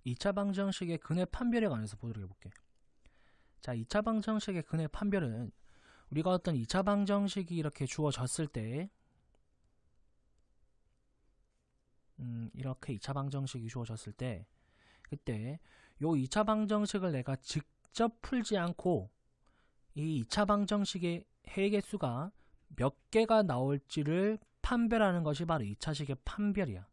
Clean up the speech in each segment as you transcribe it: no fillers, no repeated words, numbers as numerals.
2차 방정식의 근의 판별에 관해서 보도록 해볼게. 자, 2차 방정식의 근의 판별은 우리가 어떤 2차 방정식이 이렇게 주어졌을 때 이렇게 2차 방정식이 주어졌을 때 그때 요 2차 방정식을 내가 직접 풀지 않고 이 2차 방정식의 해계수가 몇 개가 나올지를 판별하는 것이 바로 2차식의 판별이야.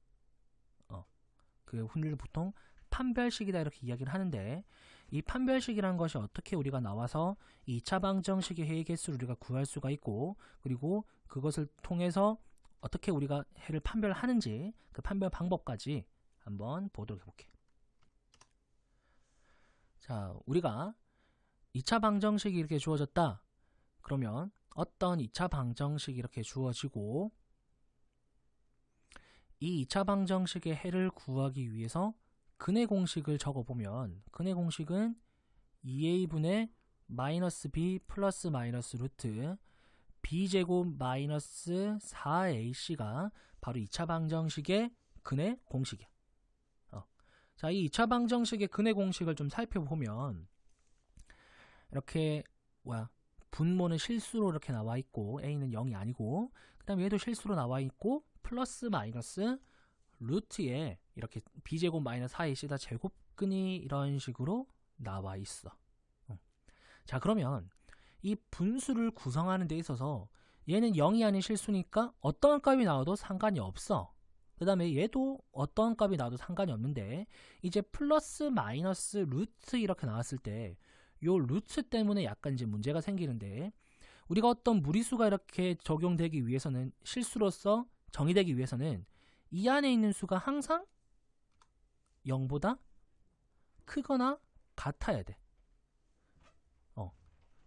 그 흔히 보통 판별식이다 이렇게 이야기를 하는데, 이 판별식이라는 것이 어떻게 우리가 나와서 2차 방정식의 해계수를 우리가 구할 수가 있고, 그리고 그것을 통해서 어떻게 우리가 해를 판별하는지 그 판별 방법까지 한번 보도록 해볼게. 자, 우리가 2차 방정식이 이렇게 주어졌다. 그러면 어떤 2차 방정식이 이렇게 주어지고 이 2차 방정식의 해를 구하기 위해서 근의 공식을 적어보면, 근의 공식은 2a분의 마이너스 b 플러스 마이너스 루트 b제곱 마이너스 4ac가 바로 2차 방정식의 근의 공식이야. 자, 이 2차 방정식의 근의 공식을 좀 살펴보면 이렇게 분모는 실수로 이렇게 나와 있고 a는 0이 아니고, 그 다음에 얘도 실수로 나와 있고 플러스 마이너스 루트에 이렇게 b제곱 마이너스 4ac다 제곱근이 이런 식으로 나와 있어. 자, 그러면 이 분수를 구성하는 데 있어서 얘는 0이 아닌 실수니까 어떤 값이 나와도 상관이 없어. 그 다음에 얘도 어떤 값이 나와도 상관이 없는데, 이제 플러스 마이너스 루트 이렇게 나왔을 때 요 루트 때문에 약간 이제 문제가 생기는데, 우리가 어떤 무리수가 이렇게 적용되기 위해서는, 실수로서 정의되기 위해서는 이 안에 있는 수가 항상 0보다 크거나 같아야 돼.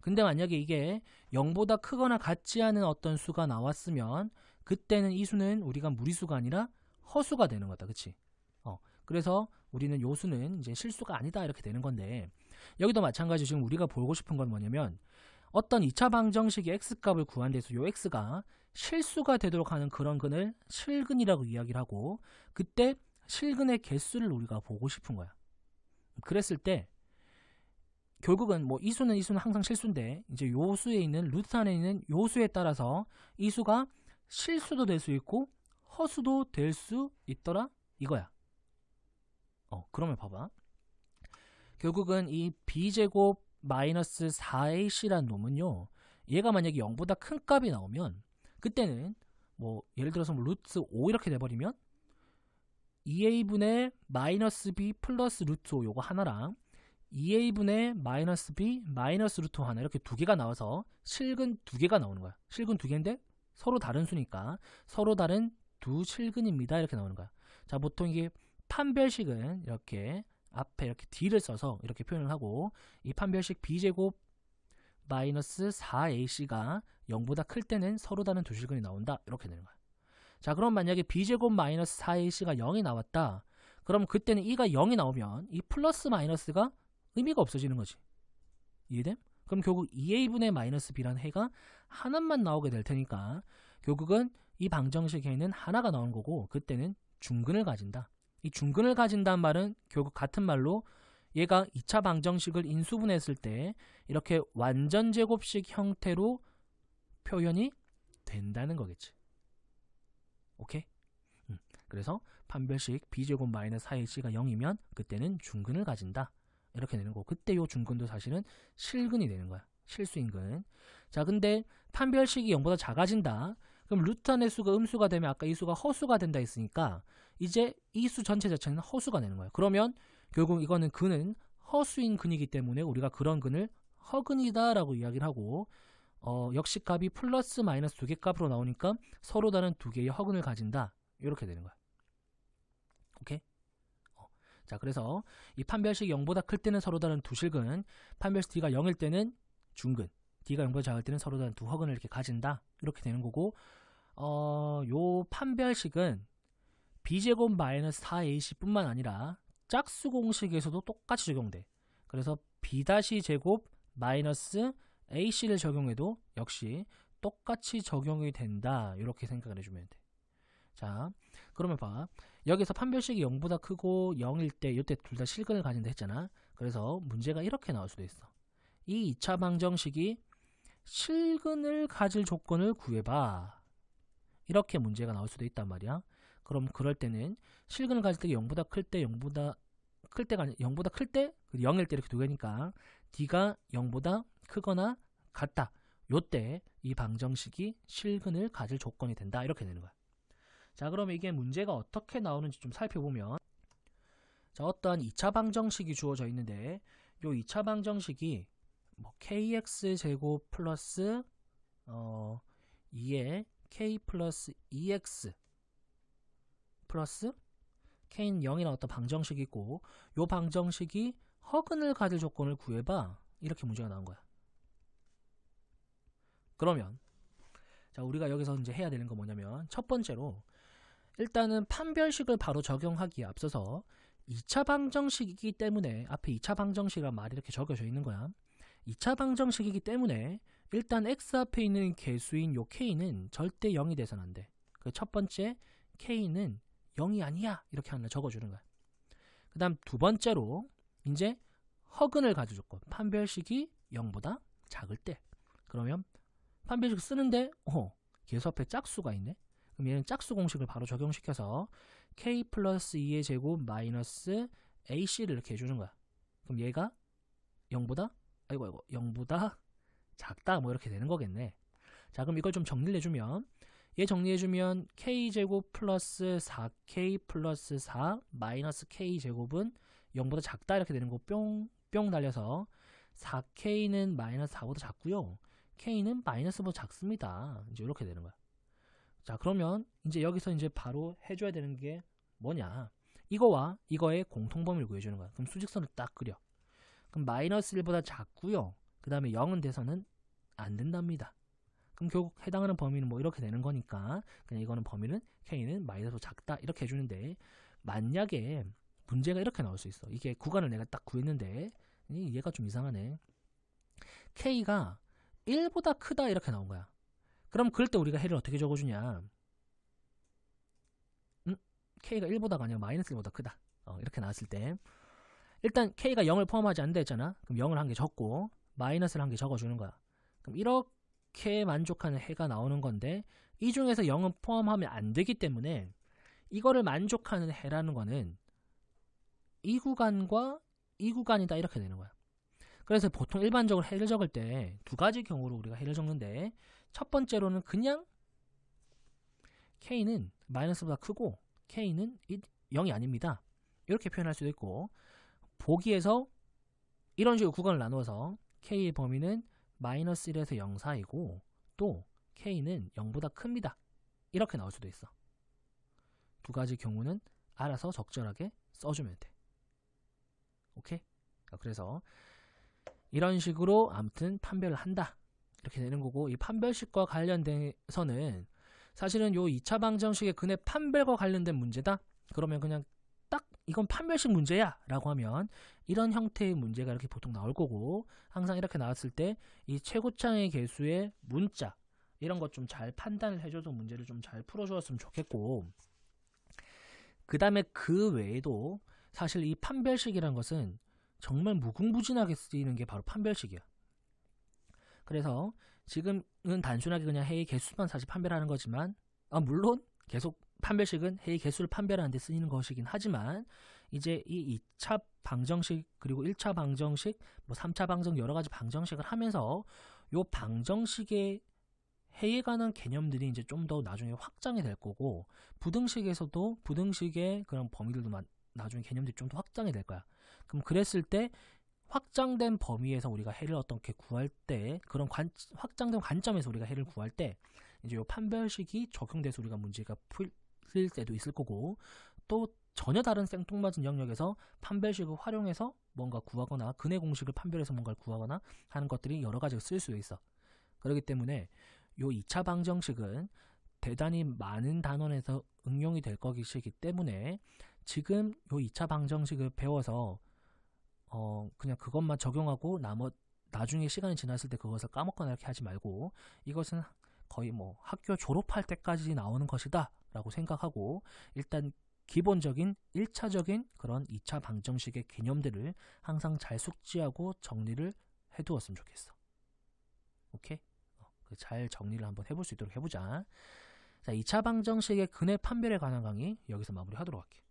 근데 만약에 이게 0보다 크거나 같지 않은 어떤 수가 나왔으면 그때는 이 수는 우리가 무리수가 아니라 허수가 되는 거다. 그치? 그래서 우리는 요 수는 이제 실수가 아니다 이렇게 되는 건데, 여기도 마찬가지로 지금 우리가 보고 싶은 건 뭐냐면, 어떤 2차 방정식의 x값을 구한 데서 요 x가 실수가 되도록 하는 그런 근을 실근이라고 이야기를 하고, 그때 실근의 개수를 우리가 보고 싶은 거야. 그랬을 때 결국은 이 수는 항상 실수인데, 이제 요 수에 있는 루트 안에 있는 요 수에 따라서 이 수가 실수도 될 수 있고 허수도 될 수 있더라 이거야. 그러면 봐봐. 결국은 이 b제곱 마이너스 4ac라는 놈은요, 얘가 만약에 0보다 큰 값이 나오면 그때는 예를 들어서 루트 5 이렇게 돼버리면 2a분의 마이너스 b 플러스 루트 5 요거 하나랑 2a분의 마이너스 b 마이너스 루트 5 하나, 이렇게 두 개가 나와서 실근 두 개가 나오는 거야. 실근 두 개인데 서로 다른 수니까 서로 다른 두 실근입니다 이렇게 나오는 거야. 자, 보통 이게 판별식은 이렇게 앞에 이렇게 d를 써서 이렇게 표현을 하고, 이 판별식 b제곱 마이너스 4ac가 0보다 클 때는 서로 다른 두 실근이 나온다 이렇게 되는 거야. 자, 그럼 만약에 b제곱 마이너스 4ac가 0이 나왔다. 그럼 그때는 e가 0이 나오면 이 플러스 마이너스가 의미가 없어지는 거지. 이해됨? 그럼 결국 2a분의 마이너스 b라는 해가 하나만 나오게 될 테니까 결국은 이 방정식에는 하나가 나오는 거고, 그때는 중근을 가진다. 이 중근을 가진다는 말은 결국 같은 말로 얘가 2차 방정식을 인수분해했을 때 이렇게 완전제곱식 형태로 표현이 된다는 거겠지. 오케이? 그래서 판별식 b제곱 마이너스 4ac가 0이면 그때는 중근을 가진다 이렇게 되는 거고, 그때 요 중근도 사실은 실근이 되는 거야. 실수인근. 자, 근데 판별식이 0보다 작아진다. 그럼 루트 안의 수가 음수가 되면 아까 이 수가 허수가 된다 했으니까 이제 이 수 전체 자체는 허수가 되는 거야. 그러면 결국 이거는 근은 허수인 근이기 때문에 우리가 그런 근을 허근이다 라고 이야기를 하고, 역시 값이 플러스 마이너스 두 개 값으로 나오니까 서로 다른 두 개의 허근을 가진다 이렇게 되는 거야. 오케이? 자, 그래서 이 판별식이 0보다 클 때는 서로 다른 두 실근, 판별식 d가 0일 때는 중근, d가 0보다 작을 때는 서로 다른 두 허근을 이렇게 가진다 이렇게 되는 거고, 요 판별식은 b제곱 마이너스 4ac 뿐만 아니라 짝수 공식에서도 똑같이 적용돼. 그래서 b-제곱 마이너스 ac를 적용해도 역시 똑같이 적용이 된다 이렇게 생각을 해주면 돼. 자, 그러면 봐. 여기서 판별식이 0보다 크고 0일 때 이때 둘 다 실근을 가진다 했잖아. 그래서 문제가 이렇게 나올 수도 있어. 이 2차 방정식이 실근을 가질 조건을 구해봐. 이렇게 문제가 나올 수도 있단 말이야. 그럼 그럴 때는 실근을 가질 때 0보다 클 때, 0보다 클 때가 아니 0보다 클 때, 0일 때 이렇게 두 개니까 D가 0보다 크거나 같다. 요때 이 방정식이 실근을 가질 조건이 된다. 이렇게 되는 거야. 자, 그러면 이게 문제가 어떻게 나오는지 좀 살펴보면, 자, 어떠한 2차 방정식이 주어져 있는데 요 2차 방정식이 뭐 kx제곱 플러스 2에 k 플러스 2x 플러스 k는 0이라는 어떤 방정식이 있고, 요 방정식이 허근을 가질 조건을 구해봐. 이렇게 문제가 나온 거야. 그러면 자, 우리가 여기서 이제 해야 되는 거 뭐냐면, 첫 번째로 일단은 판별식을 바로 적용하기에 앞서서 2차 방정식이기 때문에, 앞에 2차 방정식이란 말이 이렇게 적혀져 있는 거야. 2차 방정식이기 때문에 일단 x 앞에 있는 개수인 요 k는 절대 0이 돼서는 안 돼. 그 첫 번째 k는 0이 아니야. 이렇게 하나 적어주는 거야. 그 다음 두 번째로 이제 허근을 가질 조건, 판별식이 0보다 작을 때. 그러면 판별식 쓰는데 개수 앞에 짝수가 있네. 그럼 얘는 짝수 공식을 바로 적용시켜서 k 플러스 2의 제곱 마이너스 ac를 이렇게 해주는 거야. 그럼 얘가 0보다 0보다 작다 뭐 이렇게 되는 거겠네. 자, 그럼 이걸 좀 정리를 해주면, 얘 정리해주면 k제곱 플러스 4k 플러스 4 마이너스 k제곱은 0보다 작다 이렇게 되는 거 뿅뿅 날려서 4k는 마이너스 4보다 작고요, k는 마이너스보다 작습니다. 이제 이렇게 되는 거야. 자, 그러면 이제 여기서 이제 바로 해줘야 되는 게 뭐냐, 이거와 이거의 공통범위를 구해주는 거야. 그럼 수직선을 딱 그려. 그럼 마이너스 1보다 작고요, 그 다음에 0은 돼서는 안 된답니다. 그럼 결국 해당하는 범위는 뭐 이렇게 되는 거니까 그냥 이거는 범위는 k는 마이너스보다 작다 이렇게 해주는데, 만약에 문제가 이렇게 나올 수 있어. 이게 구간을 내가 딱 구했는데 얘가 좀 이상하네. k가 1보다 크다 이렇게 나온 거야. 그럼 그럴 때 우리가 해를 어떻게 적어주냐, k가 1보다가 아니라 마이너스 1보다 크다 이렇게 나왔을 때 일단 k가 0을 포함하지 않는다 했잖아. 그럼 0을 한 개 적고 마이너스를 한 개 적어주는 거야. 그럼 이렇게 만족하는 해가 나오는 건데, 이 중에서 0은 포함하면 안 되기 때문에 이거를 만족하는 해라는 거는 이 구간과 이 구간이다 이렇게 되는 거야. 그래서 보통 일반적으로 해를 적을 때 두 가지 경우로 우리가 해를 적는데, 첫 번째로는 그냥 k는 마이너스보다 크고 k는 0이 아닙니다 이렇게 표현할 수도 있고, 보기에서 이런 식으로 구간을 나누어서 k의 범위는 마이너스 1에서 0 사이고 또 k는 0보다 큽니다 이렇게 나올 수도 있어. 두 가지 경우는 알아서 적절하게 써주면 돼. 오케이? 그래서 이런 식으로 아무튼 판별을 한다 이렇게 되는 거고, 이 판별식과 관련돼서는 사실은 요 2차 방정식의 근의 판별과 관련된 문제다? 그러면 그냥 딱 이건 판별식 문제야 라고 하면 이런 형태의 문제가 이렇게 보통 나올 거고, 항상 이렇게 나왔을 때 이 최고차의 개수의 문자 이런 것 좀 잘 판단을 해줘서 문제를 좀 잘 풀어주었으면 좋겠고, 그 다음에 그 외에도 사실 이 판별식이란 것은 정말 무궁무진하게 쓰이는 게 바로 판별식이야. 그래서 지금은 단순하게 그냥 해의 개수만 사실 판별하는 거지만, 물론 계속 판별식은 해의 개수를 판별하는 데 쓰이는 것이긴 하지만, 이제 이 2차 방정식 그리고 1차 방정식 뭐 3차 방정 여러 가지 방정식을 하면서 요 방정식의 해에 관한 개념들이 이제 좀 더 나중에 확장이 될 거고, 부등식에서도 부등식의 그런 범위들도 나중에 개념들이 좀 더 확장이 될 거야. 그럼 그랬을 때 확장된 범위에서 우리가 해를 어떻게 구할 때, 그런 확장된 관점에서 우리가 해를 구할 때 이제 요 판별식이 적용돼서 우리가 문제가 풀릴 때도 있을 거고, 또 전혀 다른 생뚱맞은 영역에서 판별식을 활용해서 뭔가 구하거나 근의 공식을 판별해서 뭔가를 구하거나 하는 것들이 여러 가지가 쓸 수도 있어. 그렇기 때문에 요 2차 방정식은 대단히 많은 단원에서 응용이 될 것이기 때문에 지금 요 2차 방정식을 배워서 그냥 그것만 적용하고 나중에 시간이 지났을 때 그것을 까먹거나 이렇게 하지 말고, 이것은 거의 뭐 학교 졸업할 때까지 나오는 것이다 라고 생각하고 일단 기본적인 1차적인 그런 2차 방정식의 개념들을 항상 잘 숙지하고 정리를 해두었으면 좋겠어. 오케이? 잘 정리를 한번 해볼 수 있도록 해보자. 자, 2차 방정식의 근해 판별에 관한 강의 여기서 마무리하도록 할게.